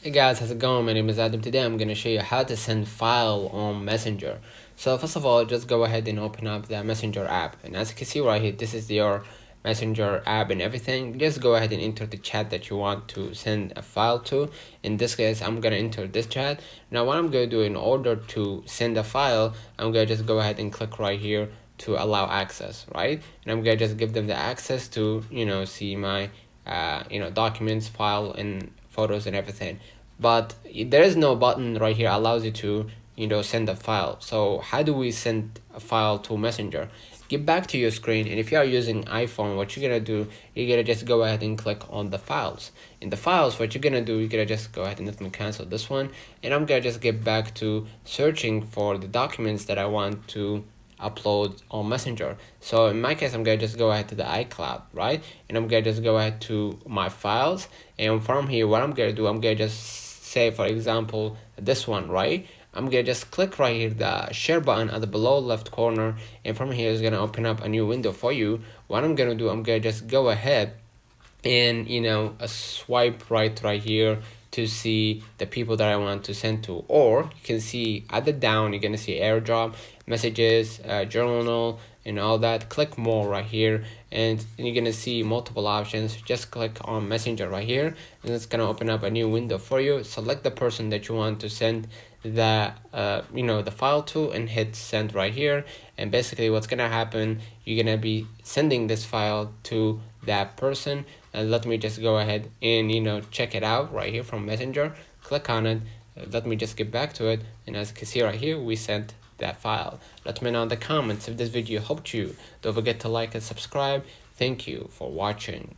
Hey guys, how's it going? My name is Adam. Today I'm going to show you how to send file on Messenger. So first of all, just go ahead and open up the Messenger app. And as you can see right here, this is your Messenger app and everything. Just go ahead and enter the chat that you want to send a file to. In this case, I'm going to enter this chat. Now what I'm going to do in order to send a file, I'm going to just go ahead and click right here to allow access, right? And I'm going to just give them the access to, see my, documents, file, and photos and everything. But there is no button right here allows you to send a file. So how do we send a file to Messenger? Get back to your screen, and if you are using iPhone, what you're gonna do, you're gonna just go ahead and click on the files. In the files, what you're gonna do, you're gonna just go ahead and let me cancel this one, and I'm gonna just get back to searching for the documents that I want to upload on Messenger. So in my case, I'm gonna just go ahead to the iCloud, right? And I'm gonna just go ahead to my files, and from here, what I'm gonna do, I'm gonna just say, for example, this one, right? I'm gonna just click right here, the share button at the below left corner, and from here is gonna open up a new window for you. What I'm gonna do, I'm gonna just go ahead and a swipe right here to see the people that I want to send to. Or you can see at the down, you're gonna see airdrop, messages, journal, and all that. Click more right here, and you're gonna see multiple options. Just click on Messenger right here, and it's gonna open up a new window for you. Select the person that you want to send the the file to, and hit send right here. And basically what's gonna happen, you're gonna be sending this file to that person. And let me just go ahead and check it out right here from Messenger. Click on it. Let me just get back to it, and as you can see right here, we sent that file. Let me know in the comments if this video helped you. Don't forget to like and subscribe. Thank you for watching.